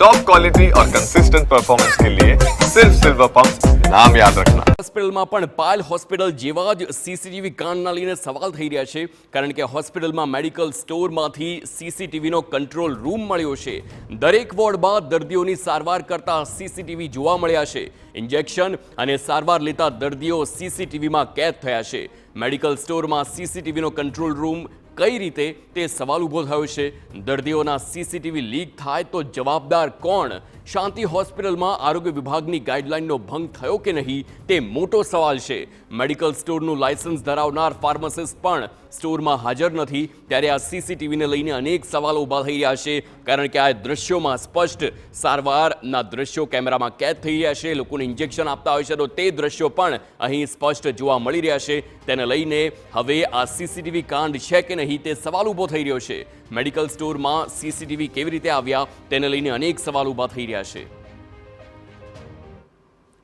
Top quality और consistent performance के लिए सिर्फ सिल्वर पंप नाम याद रखना। હોસ્પિટલમાં પણ પાયલ હોસ્પિટલ જેવા જ સીસીટીવી કાંડના લઈને સવાલ થઈ રહ્યા છે, કારણ કે હોસ્પિટલમાં મેડિકલ સ્ટોરમાંથી સીસીટીવીનો કંટ્રોલ રૂમ મળ્યો છે। દરેક વોર્ડમાં દર્દીઓની સારવાર કરતા સીસીટીવી જોવા મળ્યા છે। ઇન્જેક્શન અને સારવાર લેતા દર્દીઓ સીસીટીવીમાં કેદ થયા છે। મેડિકલ સ્ટોરમાં સીસીટીવીનો કંટ્રોલ રૂમ કઈ રીતે તે સવાલ ઊભો થયો છે। દર્દીઓના સીસીટીવી લીક થાય તો જવાબદાર કોણ? શાંતિ હોસ્પિટલમાં આરોગ્ય વિભાગની ગાઈડલાઈનનો ભંગ થયો કે નહીં તે મોટો સવાલ છે। મેડિકલ સ્ટોરનું લાયસન્સ ધરાવનાર ફાર્માસિસ્ટ પણ સ્ટોરમાં હાજર નથી, ત્યારે આ સીસીટીવીને લઈને અનેક સવાલો ઊભા થઈ રહ્યા છે, કારણ કે આ દ્રશ્યોમાં સ્પષ્ટ સારવારના દ્રશ્યો કેમેરામાં કેદ થઈ રહ્યા છે। લોકોને ઇન્જેક્શન આપતા હોય છે તો તે દ્રશ્યો પણ અહીં સ્પષ્ટ જોવા મળી રહ્યા છે। તેને લઈને હવે આ સીસીટીવી કાંડ છે કે નહીં તે સવાલ ઊભો થઈ રહ્યો છે। મેડિકલ સ્ટોરમાં સીસીટીવી કેવી રીતે આવ્યા તેને લઈને અનેક સવાલ ઊભા થઈ રહ્યા છે।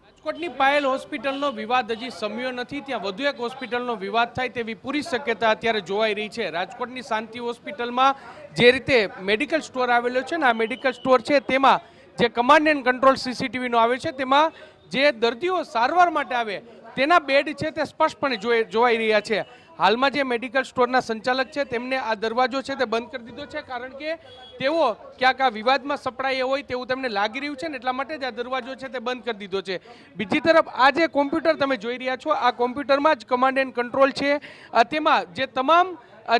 રાજકોટની પાયલ હોસ્પિટલનો વિવાદ હજી શમ્યો નથી, ત્યાં વધુ એક હોસ્પિટલનો વિવાદ થાય તેવી પૂરી શક્યતા અત્યારે જોવાઈ રહી છે। રાજકોટની શાંતિ હોસ્પિટલમાં જે રીતે મેડિકલ સ્ટોર આવેલો છે ને, આ મેડિકલ સ્ટોર છે તેમાં જે કમાન્ડ એન્ડ કંટ્રોલ સીસીટીવીનો આવે છે, તેમાં જે દર્દીઓ સારવાર માટે આવે તેના બેડ છે તે સ્પષ્ટપણે જોવાઈ રહ્યા છે। હાલમાં જે મેડિકલ સ્ટોરના સંચાલક છે તેમને આ દરવાજો છે તે બંધ કરી દીધો છે, કારણ કે તેઓ ક્યાંક આ વિવાદમાં સપડાયા હોય તેવું તેમને લાગી રહ્યું છે ને એટલા માટે જ આ દરવાજો છે તે બંધ કરી દીધો છે। બીજી તરફ આ જે કોમ્પ્યુટર તમે જોઈ રહ્યા છો, આ કોમ્પ્યુટરમાં જ કમાન્ડ એન્ડ કંટ્રોલ છે, તેમાં જે તમામ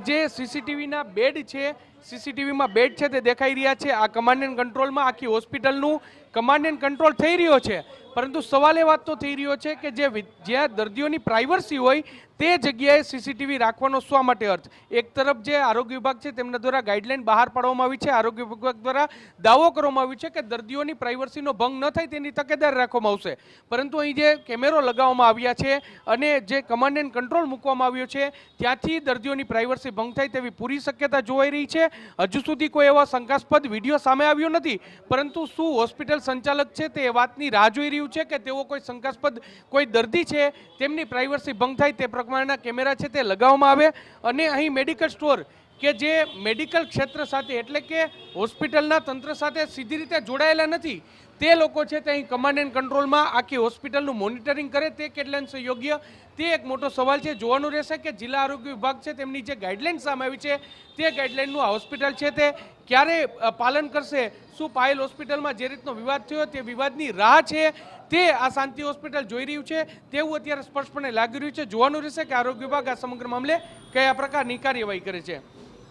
જે સીસીટીવીના બેડ છે, સીસીટીવીમાં બેડ છે તે દેખાઈ રહ્યા છે। આ કમાન્ડ એન્ડ કંટ્રોલમાં આખી હોસ્પિટલનું કમાન્ડ એન્ડ કંટ્રોલ થઈ રહ્યો છે, પરંતુ સવાલ એ વાતનો થઈ રહ્યો છે કે જ્યાં દર્દીઓની પ્રાઇવસી હોય તે જગ્યાએ સીસીટીવી રાખવાનો શા માટે અર્થ? એક તરફ જે આરોગ્ય વિભાગ છે તેમના દ્વારા ગાઈડલાઈન બહાર પાડવામાં આવી છે, આરોગ્ય વિભાગ દ્વારા દાવો કરવામાં આવ્યો છે કે દર્દીઓની પ્રાઇવસીનો ભંગ ન થાય તેની તકેદારી રાખવામાં આવશે, પરંતુ અહીં જે કેમેરો લગાવવામાં આવ્યા છે અને જે કમાન્ડ એન્ડ કંટ્રોલ મૂકવામાં આવ્યો છે ત્યાંથી દર્દીઓની પ્રાઇવસી ભંગ થાય તેવી પૂરી શક્યતા જોવાઈ રહી છે। હજુ સુધી કોઈ એવા શંકાસ્પદ વિડીયો સામે આવ્યો નથી, પરંતુ શું હોસ્પિટલ સંચાલક છે તે વાતની રાહ જોઈ રહ્યું છે કે તેઓ કોઈ શંકાસ્પદ કોઈ દર્દી છે તેમની પ્રાઇવસી ભંગ થાય તે પ્રમાણેના કેમેરા છે તે લગાવવામાં આવે। અને અહીં મેડિકલ સ્ટોર કે જે મેડિકલ ક્ષેત્ર સાથે એટલે કે હોસ્પિટલના તંત્ર સાથે સીધી રીતે જોડાયેલા નથી, તે લોકો છે તે અહીં કમાન્ડ એન્ડ કંટ્રોલમાં આખી હોસ્પિટલનું મોનિટરિંગ કરે તે કેટલા અંશે યોગ્ય તે એક મોટો સવાલ છે। જોવાનું રહેશે કે જિલ્લા આરોગ્ય વિભાગ છે તેમની જે ગાઈડલાઈન સામે આવી છે તે ગાઈડલાઈનનું આ હોસ્પિટલ છે તે ક્યારે પાલન કરશે। શું પાયલ હોસ્પિટલમાં જે રીતનો વિવાદ થયો તે વિવાદની રાહ છે તે આ શાંતિ હોસ્પિટલ જોઈ રહ્યું છે તેવું અત્યારે સ્પષ્ટપણે લાગી રહ્યું છે। જોવાનું રહેશે કે આરોગ્ય વિભાગ આ સમગ્ર મામલે કયા પ્રકારની કાર્યવાહી કરે છે।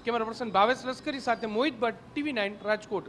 કેમેરા પર્સન ભાવેશ લશ્કરી સાથે મોહિત ભટ્ટ, TV9 રાજકોટ।